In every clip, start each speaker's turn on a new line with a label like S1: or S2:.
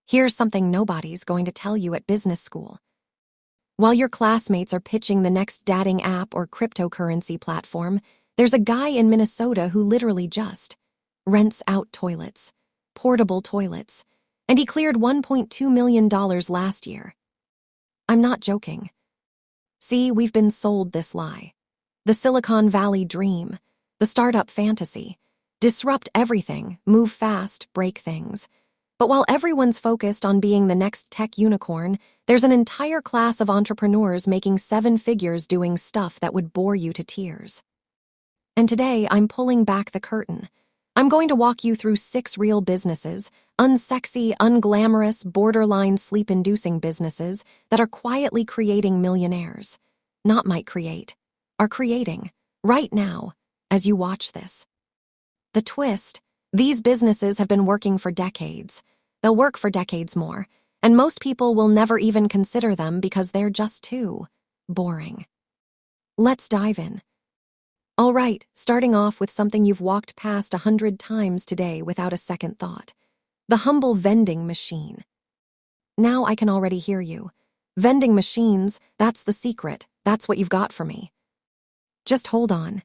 S1: Here's something nobody's going to tell you at business school. While your classmates are pitching the next dating app or cryptocurrency platform, there's a guy in Minnesota who literally just rents out toilets, portable toilets, and he cleared $1.2 million last year. I'm not joking. See, we've been sold this lie. The Silicon Valley dream, the startup fantasy. Disrupt everything, move fast, break things. But while everyone's focused on being the next tech unicorn, there's an entire class of entrepreneurs making 7 figures doing stuff that would bore you to tears. And today, I'm pulling back the curtain. I'm going to walk you through 6 real businesses, unsexy, unglamorous, borderline sleep-inducing businesses that are quietly creating millionaires. Not might create, are creating, right now, as you watch this. The twist: these businesses have been working for decades. They'll work for decades more, and most people will never even consider them because they're just too boring. Let's dive in. All right, starting off with something you've walked past 100 times today without a second thought. The humble vending machine. Now I can already hear you. Vending machines, that's the secret. That's what you've got for me. Just hold on.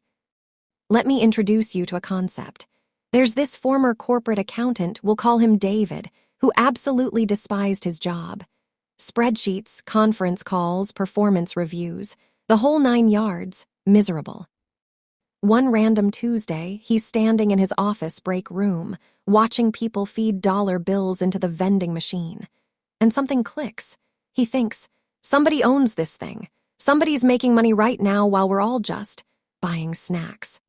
S1: Let me introduce you to a concept. There's this former corporate accountant, we'll call him David, who absolutely despised his job. Spreadsheets, conference calls, performance reviews, the whole 9 yards, miserable. One random Tuesday, he's standing in his office break room, watching people feed dollar bills into the vending machine. And something clicks. He thinks, somebody owns this thing. Somebody's making money right now while we're all just buying snacks.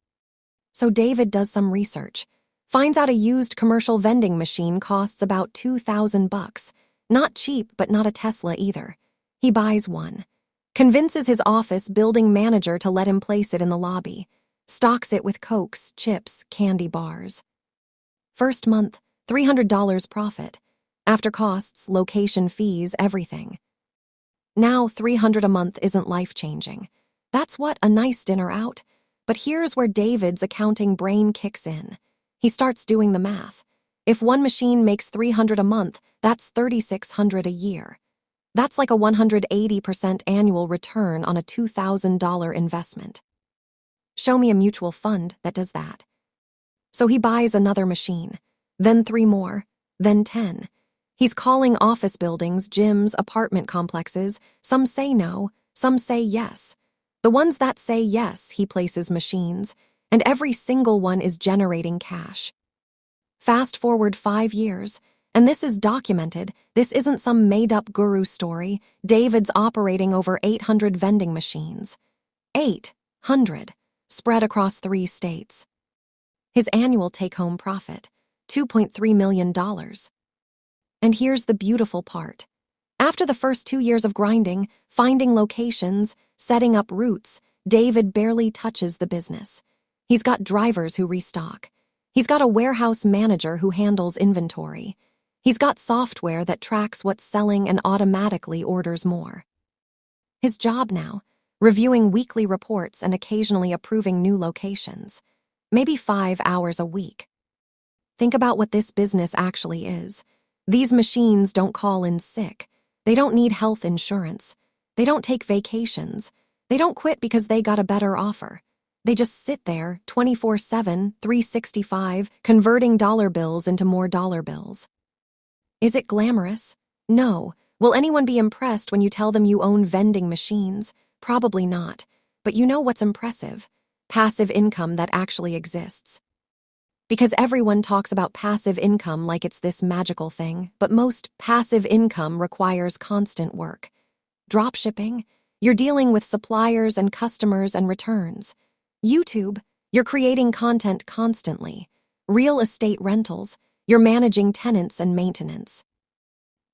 S1: So David does some research, finds out a used commercial vending machine costs about $2,000. Not cheap, but not a Tesla either. He buys one, convinces his office building manager to let him place it in the lobby, stocks it with Cokes, chips, candy bars. First month, $300 profit. After costs, location fees, everything. Now $300 a month isn't life-changing. That's what, a nice dinner out? But here's where David's accounting brain kicks in. He starts doing the math. If one machine makes $300 a month, that's $3,600 a year. That's like a 180% annual return on a $2,000 investment. Show me a mutual fund that does that. So he buys another machine, then 3 more, then 10. He's calling office buildings, gyms, apartment complexes. Some say no, some say yes. The ones that say yes, he places machines, and every single one is generating cash. Fast forward 5 years, and this is documented. This isn't some made-up guru story. David's operating over 800 vending machines. 800, spread across 3 states. His annual take-home profit, $2.3 million. And here's the beautiful part. After the first 2 years of grinding, finding locations, setting up routes, David barely touches the business. He's got drivers who restock. He's got a warehouse manager who handles inventory. He's got software that tracks what's selling and automatically orders more. His job now, reviewing weekly reports and occasionally approving new locations. Maybe 5 hours a week. Think about what this business actually is. These machines don't call in sick. They don't need health insurance. They don't take vacations. They don't quit because they got a better offer. They just sit there 24/7, 365, converting dollar bills into more dollar bills. Is it glamorous? No. Will anyone be impressed when you tell them you own vending machines? Probably not. But you know what's impressive? Passive income that actually exists. Because everyone talks about passive income like it's this magical thing, but most passive income requires constant work. Dropshipping, you're dealing with suppliers and customers and returns. YouTube, you're creating content constantly. Real estate rentals, you're managing tenants and maintenance.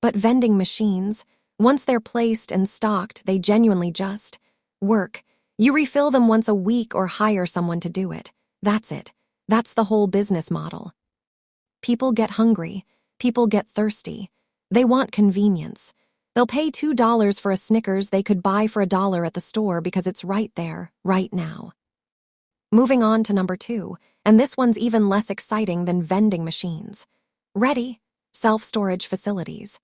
S1: But vending machines, once they're placed and stocked, they genuinely just work. You refill them once a week or hire someone to do it. That's it. That's the whole business model. People get hungry. People get thirsty. They want convenience. They'll pay $2 for a Snickers they could buy for $1 at the store because it's right there, right now. Moving on to number 2, and this one's even less exciting than vending machines. Ready? Self-storage facilities.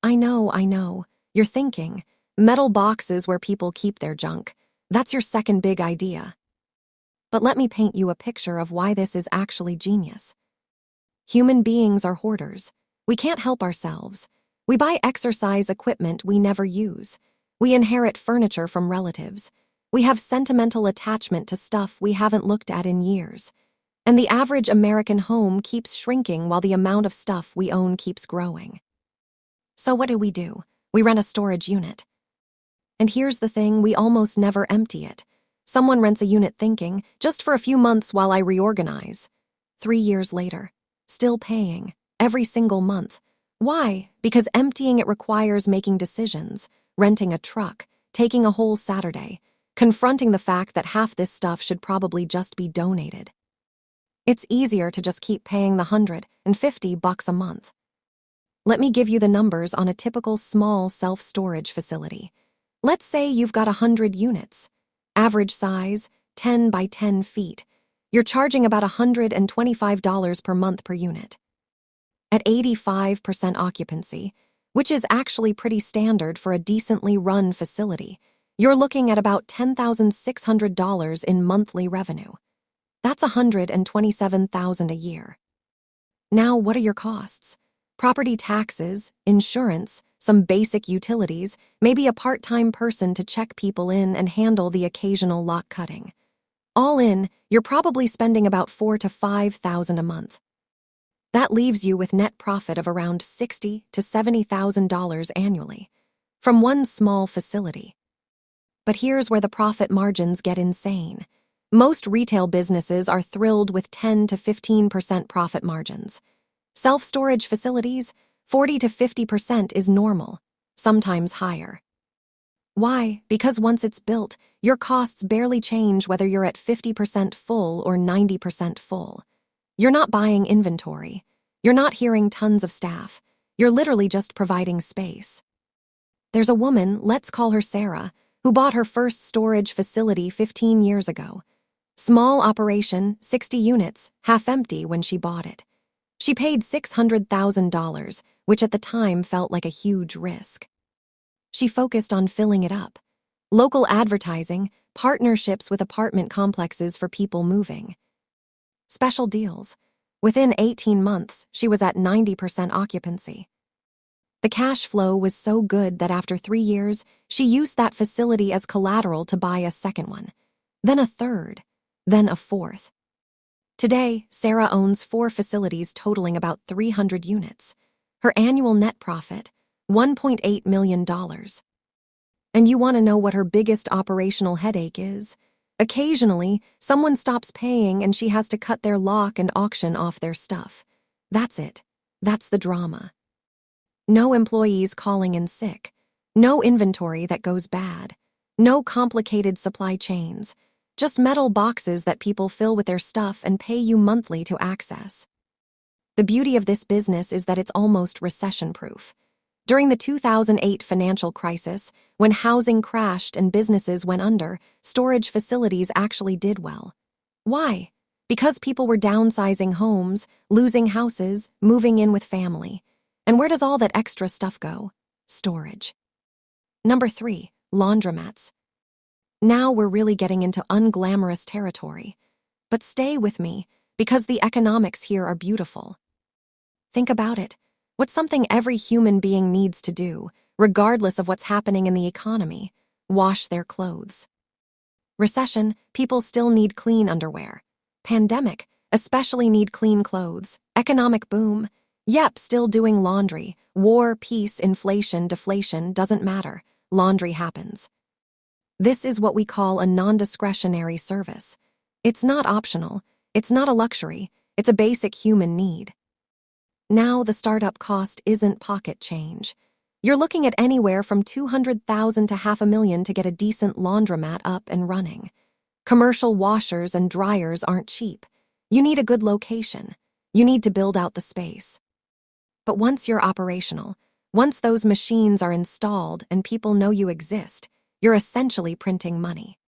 S1: I know. You're thinking, metal boxes where people keep their junk. That's your second big idea. But let me paint you a picture of why this is actually genius. Human beings are hoarders. We can't help ourselves. We buy exercise equipment we never use. We inherit furniture from relatives. We have sentimental attachment to stuff we haven't looked at in years. And the average American home keeps shrinking while the amount of stuff we own keeps growing. So what do? We rent a storage unit. And here's the thing, we almost never empty it. Someone rents a unit thinking, just for a few months while I reorganize. 3 years later, still paying, every single month. Why? Because emptying it requires making decisions, renting a truck, taking a whole Saturday, confronting the fact that half this stuff should probably just be donated. It's easier to just keep paying the $150 a month. Let me give you the numbers on a typical small self-storage facility. Let's say you've got 100 units. Average size, 10 by 10 feet. You're charging about $125 per month per unit. At 85% occupancy, which is actually pretty standard for a decently run facility, you're looking at about $10,600 in monthly revenue. That's $127,000 a year. Now, what are your costs? Property taxes, insurance, some basic utilities, maybe a part-time person to check people in and handle the occasional lock cutting. All in, you're probably spending about $4,000 to $5,000 a month. That leaves you with net profit of around $60,000 to $70,000 annually from one small facility. But here's where the profit margins get insane. Most retail businesses are thrilled with 10 to 15% profit margins. Self-storage facilities, 40 to 50% is normal, sometimes higher. Why? Because once it's built, your costs barely change whether you're at 50% full or 90% full. You're not buying inventory. You're not hiring tons of staff. You're literally just providing space. There's a woman, let's call her Sarah, who bought her first storage facility 15 years ago. Small operation, 60 units, half empty when she bought it. She paid $600,000, which at the time felt like a huge risk. She focused on filling it up. Local advertising, partnerships with apartment complexes for people moving. Special deals. Within 18 months, she was at 90% occupancy. The cash flow was so good that after 3 years, she used that facility as collateral to buy a second one, then a third, then a fourth. Today, Sarah owns 4 facilities totaling about 300 units. Her annual net profit, $1.8 million. And you want to know what her biggest operational headache is? Occasionally, someone stops paying and she has to cut their lock and auction off their stuff. That's it. That's the drama. No employees calling in sick. No inventory that goes bad. No complicated supply chains. Just metal boxes that people fill with their stuff and pay you monthly to access. The beauty of this business is that it's almost recession-proof. During the 2008 financial crisis, when housing crashed and businesses went under, storage facilities actually did well. Why? Because people were downsizing homes, losing houses, moving in with family. And where does all that extra stuff go? Storage. Number 3, laundromats. Now we're really getting into unglamorous territory. But stay with me, because the economics here are beautiful. Think about it. What's something every human being needs to do, regardless of what's happening in the economy? Wash their clothes. Recession, people still need clean underwear. Pandemic, especially need clean clothes. Economic boom, yep, still doing laundry. War, peace, inflation, deflation, doesn't matter. Laundry happens. This is what we call a non-discretionary service. It's not optional. It's not a luxury. It's a basic human need. Now the startup cost isn't pocket change. You're looking at anywhere from $200,000 to $500,000 to get a decent laundromat up and running. Commercial washers and dryers aren't cheap. You need a good location. You need to build out the space. But once you're operational, once those machines are installed and people know you exist, you're essentially printing money.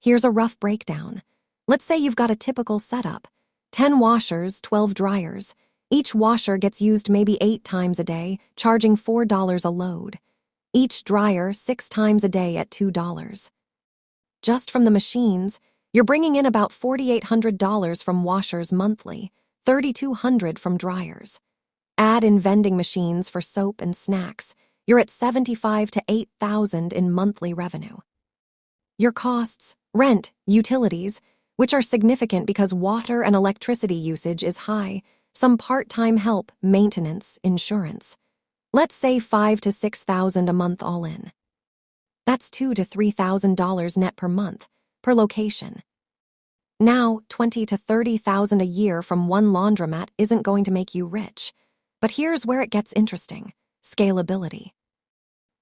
S1: Here's a rough breakdown. Let's say you've got a typical setup. 10 washers, 12 dryers. Each washer gets used maybe 8 times a day, charging $4 a load. Each dryer 6 times a day at $2. Just from the machines, you're bringing in about $4,800 from washers monthly, $3,200 from dryers. Add in vending machines for soap and snacks, you're at $75,000 to $8,000 in monthly revenue. Your costs, rent, utilities, which are significant because water and electricity usage is high, some part-time help, maintenance, insurance. Let's say $5,000 to $6,000 a month all in. That's $2,000 to $3,000 net per month, per location. Now, $20,000 to $30,000 a year from one laundromat isn't going to make you rich. But here's where it gets interesting: scalability.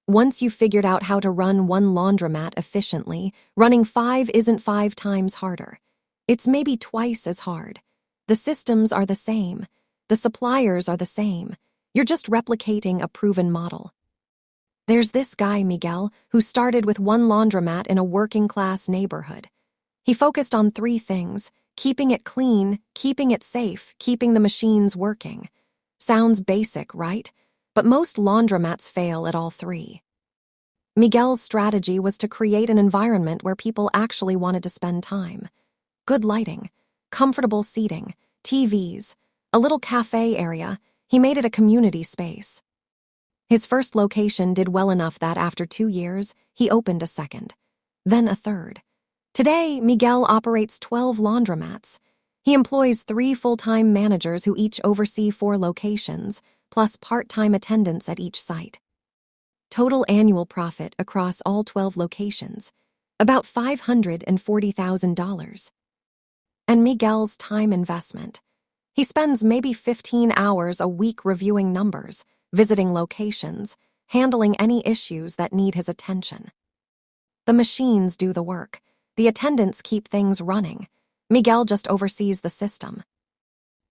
S1: Once you've figured out how to run one laundromat efficiently, running 5 isn't 5 times harder. It's maybe twice as hard. The systems are the same. The suppliers are the same. You're just replicating a proven model. There's this guy, Miguel, who started with one laundromat in a working-class neighborhood. He focused on 3 things: keeping it clean, keeping it safe, keeping the machines working. Sounds basic, right? But most laundromats fail at all 3. Miguel's strategy was to create an environment where people actually wanted to spend time. Good lighting, comfortable seating, TVs, a little cafe area. He made it a community space. His first location did well enough that after 2 years, he opened a second, then a third. Today, Miguel operates 12 laundromats. He employs 3 full-time managers who each oversee 4 locations, plus part-time attendants at each site. Total annual profit across all 12 locations, about $540,000. And Miguel's time investment. He spends maybe 15 hours a week reviewing numbers, visiting locations, handling any issues that need his attention. The machines do the work. The attendants keep things running. Miguel just oversees the system.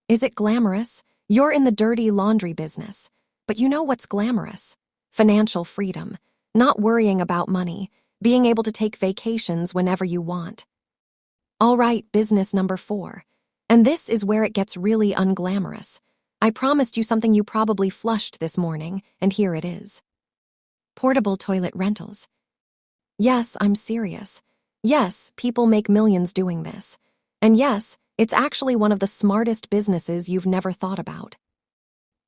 S1: Is it glamorous? You're in the dirty laundry business. But you know what's glamorous? Financial freedom, not worrying about money, being able to take vacations whenever you want. All right, business number 4. And this is where it gets really unglamorous. I promised you something you probably flushed this morning, and here it is. Portable toilet rentals. Yes, I'm serious. Yes, people make millions doing this. And yes, it's actually one of the smartest businesses you've never thought about.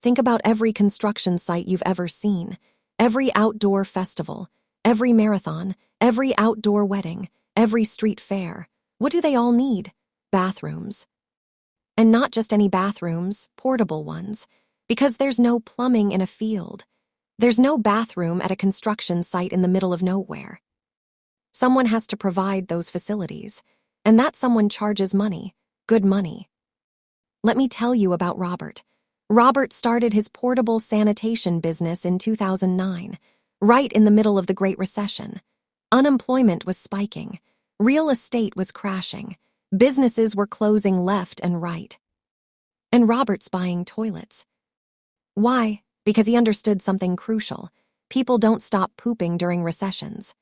S1: Think about every construction site you've ever seen, every outdoor festival, every marathon, every outdoor wedding, every street fair. What do they all need? Bathrooms. And not just any bathrooms, portable ones, because there's no plumbing in a field. There's no bathroom at a construction site in the middle of nowhere. Someone has to provide those facilities, and that someone charges money, good money. Let me tell you about Robert. Robert started his portable sanitation business in 2009, right in the middle of the Great Recession. Unemployment was spiking. Real estate was crashing. Businesses were closing left and right. And Robert's buying toilets. Why? Because he understood something crucial. People don't stop pooping during recessions.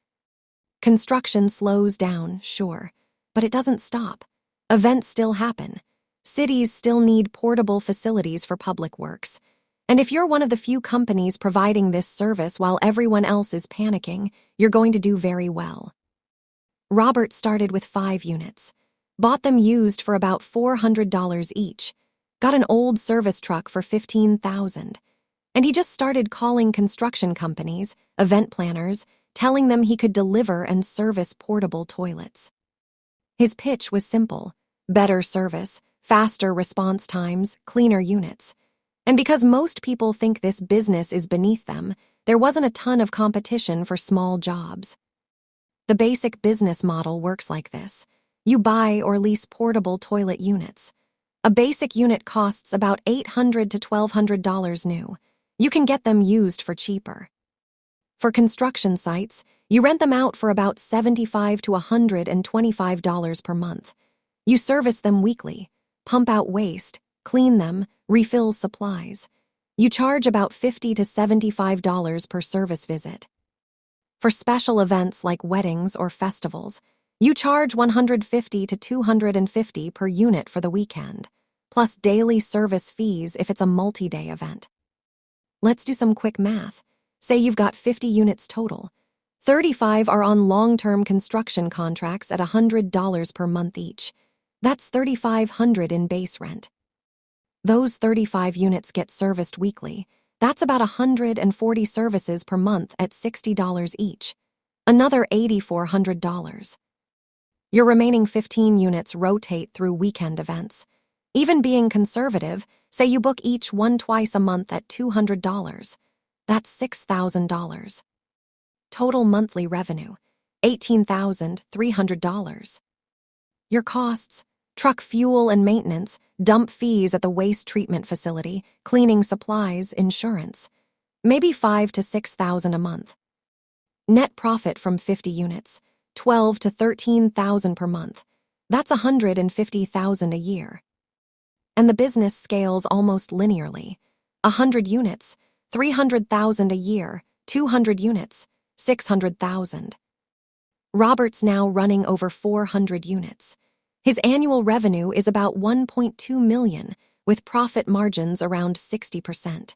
S1: Construction slows down, sure, but it doesn't stop. Events still happen. Cities still need portable facilities for public works. And if you're one of the few companies providing this service while everyone else is panicking, you're going to do very well. Robert started with 5 units, bought them used for about $400 each, got an old service truck for $15,000, and he just started calling construction companies, event planners, telling them he could deliver and service portable toilets. His pitch was simple: better service, faster response times, cleaner units. And because most people think this business is beneath them, there wasn't a ton of competition for small jobs. The basic business model works like this. You buy or lease portable toilet units. A basic unit costs about $800 to $1,200 new. You can get them used for cheaper. For construction sites, you rent them out for about $75 to $125 per month. You service them weekly, pump out waste, clean them, refill supplies. You charge about $50 to $75 per service visit. For special events like weddings or festivals, you charge $150 to $250 per unit for the weekend. plus daily service fees if it's a multi-day event. Let's do some quick math. Say you've got 50 units total. 35 are on long-term construction contracts at $100 per month each. That's $3,500 in base rent. Those 35 units get serviced weekly. That's about 140 services per month at $60 each. Another $8,400. Your remaining 15 units rotate through weekend events. Even being conservative, say you book each one twice a month at $200. That's $6,000. Total monthly revenue, $18,300. Your costs, truck fuel and maintenance, dump fees at the waste treatment facility, cleaning supplies, insurance. Maybe $5,000 to $6,000 a month. Net profit from 50 units, $12,000 to $13,000 per month. That's $150,000 a year. And the business scales almost linearly. 100 units, $300,000 a year, 200 units, $600,000. Robert's now running over 400 units. His annual revenue is about $1.2 million, with profit margins around 60%.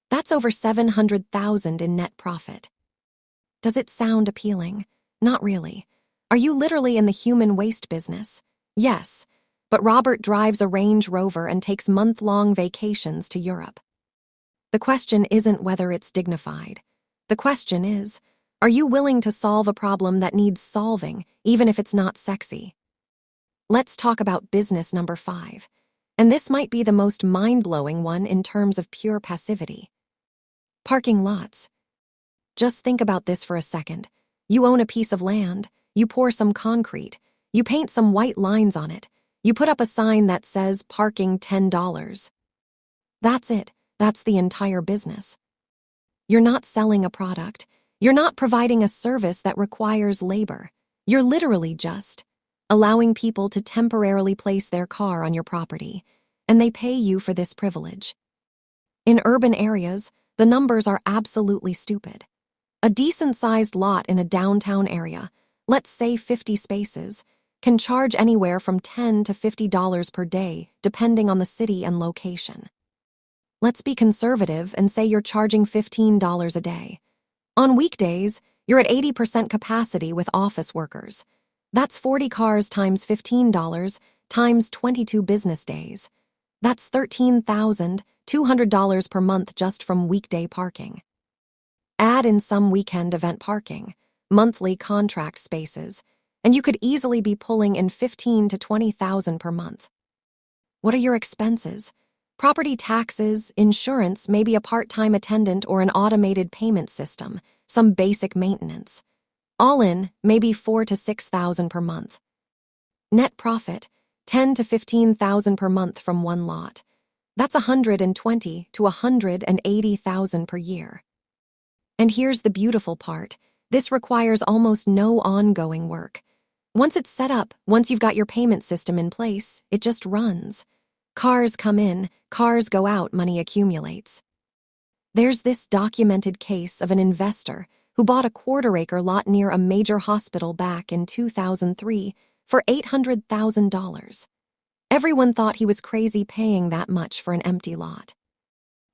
S1: That's over $700,000 in net profit. Does it sound appealing? Not really. Are you literally in the human waste business? Yes, but Robert drives a Range Rover and takes month-long vacations to Europe. The question isn't whether it's dignified. The question is, are you willing to solve a problem that needs solving, even if it's not sexy? Let's talk about business number 5. And this might be the most mind-blowing one in terms of pure passivity. Parking lots. Just think about this for a second. You own a piece of land, you pour some concrete, you paint some white lines on it, you put up a sign that says parking $10. That's it. That's the entire business. You're not selling a product. You're not providing a service that requires labor. You're literally just allowing people to temporarily place their car on your property, and they pay you for this privilege. In urban areas, the numbers are absolutely stupid. A decent-sized lot in a downtown area, let's say 50 spaces, can charge anywhere from $10 to $50 per day, depending on the city and location. Let's be conservative and say you're charging $15 a day. On weekdays, you're at 80% capacity with office workers. That's 40 cars times $15 times 22 business days. That's $13,200 per month just from weekday parking. Add in some weekend event parking, monthly contract spaces, and you could easily be pulling in $15,000 to $20,000 per month. What are your expenses? Property taxes, insurance, maybe a part-time attendant or an automated payment system, some basic maintenance. All in, maybe $4,000 to $6,000 per month. Net profit, $10,000 to $15,000 per month from one lot. That's $120,000 to $180,000 per year. And here's the beautiful part. This requires almost no ongoing work. Once it's set up, once you've got your payment system in place, it just runs. Cars come in, cars go out, money accumulates. There's this documented case of an investor who bought a quarter-acre lot near a major hospital back in 2003 for $800,000. Everyone thought he was crazy paying that much for an empty lot.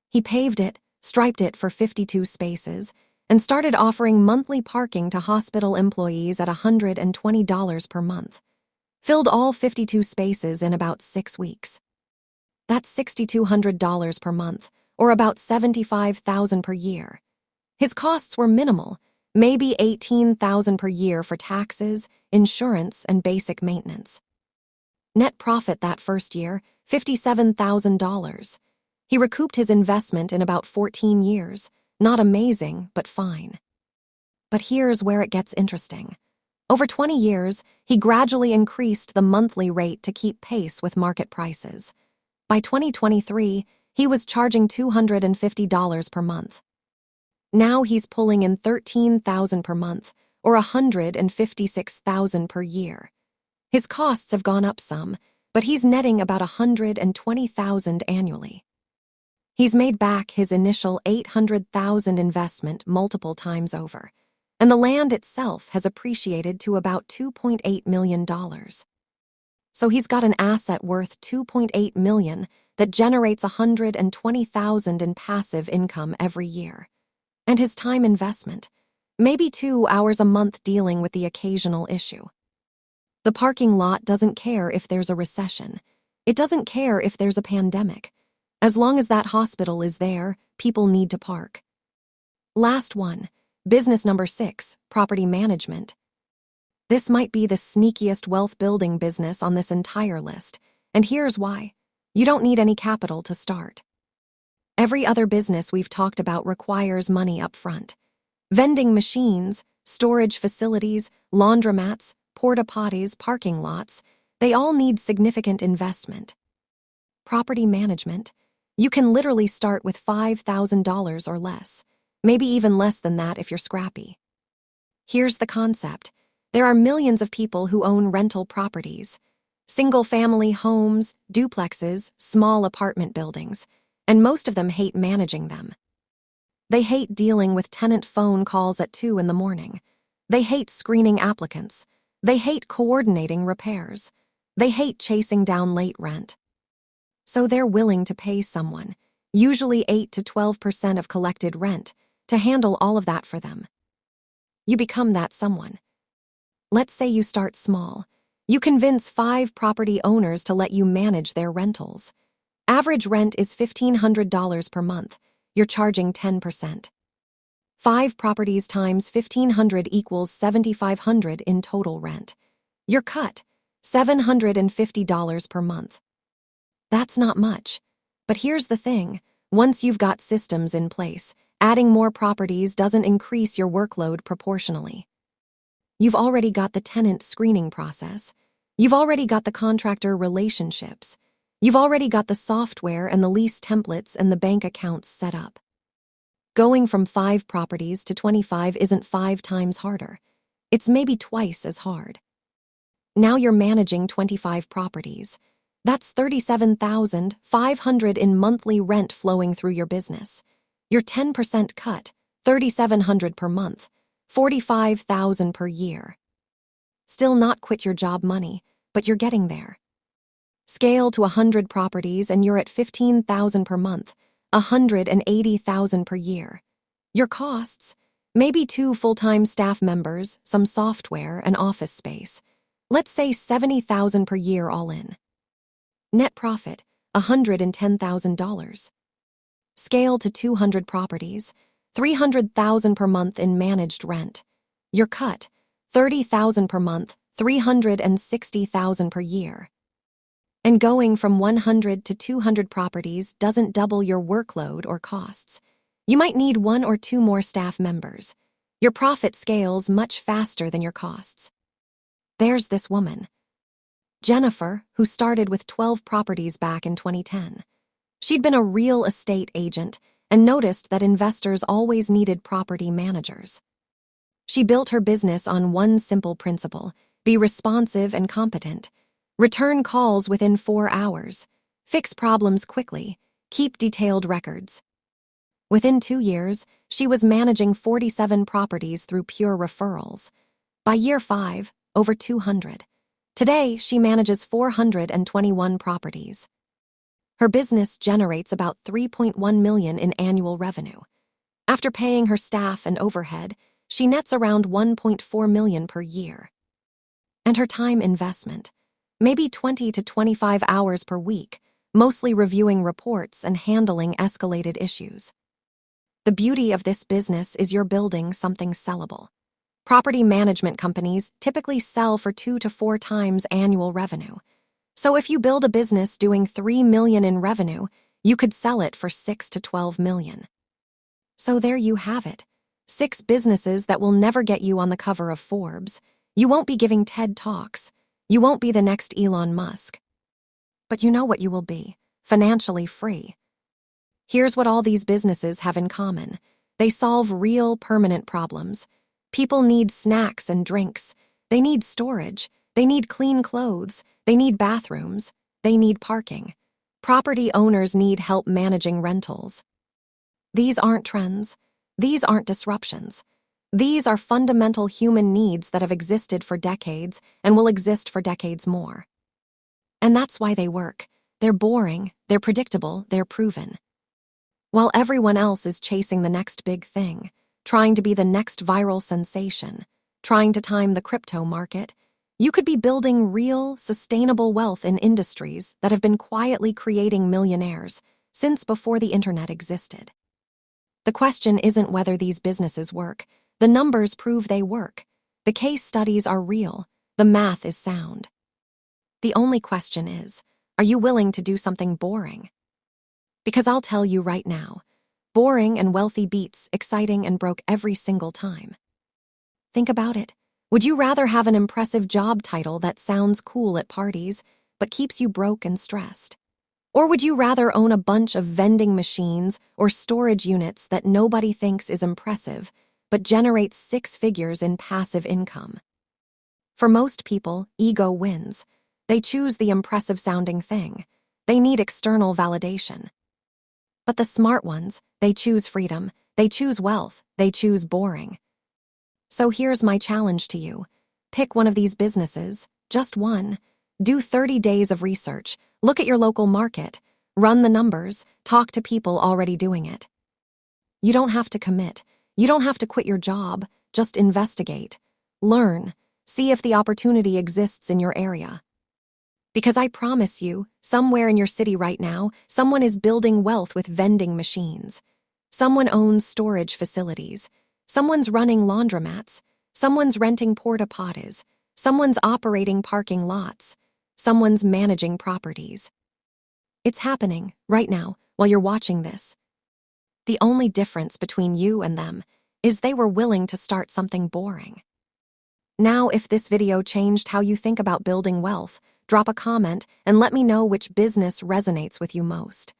S1: He paved it, striped it for 52 spaces, and started offering monthly parking to hospital employees at $120 per month. Filled all 52 spaces in about 6 weeks. That's $6,200 per month, or about $75,000 per year. His costs were minimal, maybe $18,000 per year for taxes, insurance, and basic maintenance. Net profit that first year, $57,000. He recouped his investment in about 14 years. Not amazing, but fine. But here's where it gets interesting. Over 20 years, he gradually increased the monthly rate to keep pace with market prices. By 2023, he was charging $250 per month. Now he's pulling in $13,000 per month, or $156,000 per year. His costs have gone up some, but he's netting about $120,000 annually. He's made back his initial $800,000 investment multiple times over, and the land itself has appreciated to about $2.8 million. So he's got an asset worth $2.8 million that generates $120,000 in passive income every year. And his time investment, maybe 2 hours a month dealing with the occasional issue. The parking lot doesn't care if there's a recession. It doesn't care if there's a pandemic. As long as that hospital is there, people need to park. Last one, business number 6, property management. This might be the sneakiest wealth-building business on this entire list, and here's why. You don't need any capital to start. Every other business we've talked about requires money up front. Vending machines, storage facilities, laundromats, porta-potties, parking lots, they all need significant investment. Property management, you can literally start with $5,000 or less, maybe even less than that if you're scrappy. Here's the concept. There are millions of people who own rental properties, single-family homes, duplexes, small apartment buildings, and most of them hate managing them. They hate dealing with tenant phone calls at 2 in the morning. They hate screening applicants. They hate coordinating repairs. They hate chasing down late rent. So they're willing to pay someone, usually 8 to 12% of collected rent, to handle all of that for them. You become that someone. Let's say you start small. You convince 5 property owners to let you manage their rentals. Average rent is $1,500 per month. You're charging 10%. 5 properties times $1,500 equals $7,500 in total rent. Your cut, $750 per month. That's not much. But here's the thing. Once you've got systems in place, adding more properties doesn't increase your workload proportionally. You've already got the tenant screening process. You've already got the contractor relationships. You've already got the software and the lease templates and the bank accounts set up. Going from 5 properties to 25 isn't 5 times harder. It's maybe twice as hard. Now you're managing 25 properties. That's $37,500 in monthly rent flowing through your business. Your 10% cut, $3,700 per month, $45,000 per year. Still not quit your job money, but you're getting there. Scale to 100 properties and you're at $15,000 per month, $180,000 per year. Your costs, maybe 2 full-time staff members, some software, and office space. Let's say $70,000 per year all in. Net profit, $110,000. Scale to 200 properties, $300,000 per month in managed rent. Your cut, $30,000 per month, $360,000 per year. And going from 100 to 200 properties doesn't double your workload or costs. You might need 1 or 2 more staff members. Your profit scales much faster than your costs. There's this woman, Jennifer, who started with 12 properties back in 2010. She'd been a real estate agent and noticed that investors always needed property managers. She built her business on one simple principle: be responsive and competent. Return calls within 4 hours. Fix problems quickly. Keep detailed records. Within 2 years, she was managing 47 properties through pure referrals. By year 5, over 200. Today, she manages 421 properties. Her business generates about $3.1 million in annual revenue. After paying her staff and overhead, she nets around $1.4 million per year. And her time investment, maybe 20 to 25 hours per week, mostly reviewing reports and handling escalated issues. The beauty of this business is you're building something sellable. Property management companies typically sell for 2 to 4 times annual revenue. So if you build a business doing $3 million in revenue, you could sell it for $6 to $12 million. So there you have it. 6 businesses that will never get you on the cover of Forbes. You won't be giving TED Talks. You won't be the next Elon Musk. But you know what you will be: financially free. Here's what all these businesses have in common. They solve real, permanent problems. People need snacks and drinks. They need storage. They need clean clothes. They need bathrooms. They need parking. Property owners need help managing rentals. These aren't trends. These aren't disruptions. These are fundamental human needs that have existed for decades and will exist for decades more. And that's why they work. They're boring, they're predictable, they're proven. While everyone else is chasing the next big thing, trying to be the next viral sensation, trying to time the crypto market, you could be building real, sustainable wealth in industries that have been quietly creating millionaires since before the internet existed. The question isn't whether these businesses work. The numbers prove they work. The case studies are real. The math is sound. The only question is, are you willing to do something boring? Because I'll tell you right now, boring and wealthy beats exciting and broke every single time. Think about it. Would you rather have an impressive job title that sounds cool at parties, but keeps you broke and stressed? Or would you rather own a bunch of vending machines or storage units that nobody thinks is impressive, but generates 6 figures in passive income? For most people, ego wins. They choose the impressive-sounding thing. They need external validation. But the smart ones, they choose freedom, they choose wealth, they choose boring. So here's my challenge to you. Pick one of these businesses, just one. Do 30 days of research, look at your local market, run the numbers, talk to people already doing it. You don't have to commit. You don't have to quit your job. Just investigate. Learn. See if the opportunity exists in your area. Because I promise you, somewhere in your city right now, someone is building wealth with vending machines. Someone owns storage facilities. Someone's running laundromats. Someone's renting porta potties. Someone's operating parking lots. Someone's managing properties. It's happening right now while you're watching this. The only difference between you and them is they were willing to start something boring. Now, if this video changed how you think about building wealth, drop a comment and let me know which business resonates with you most.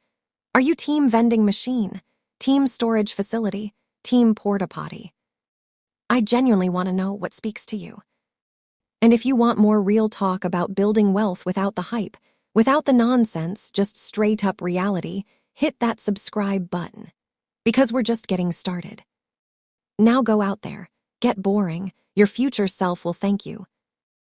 S1: Are you team vending machine, team storage facility, team porta potty? I genuinely want to know what speaks to you. And if you want more real talk about building wealth without the hype, without the nonsense, just straight up reality, hit that subscribe button. Because we're just getting started. Now go out there, get boring, your future self will thank you.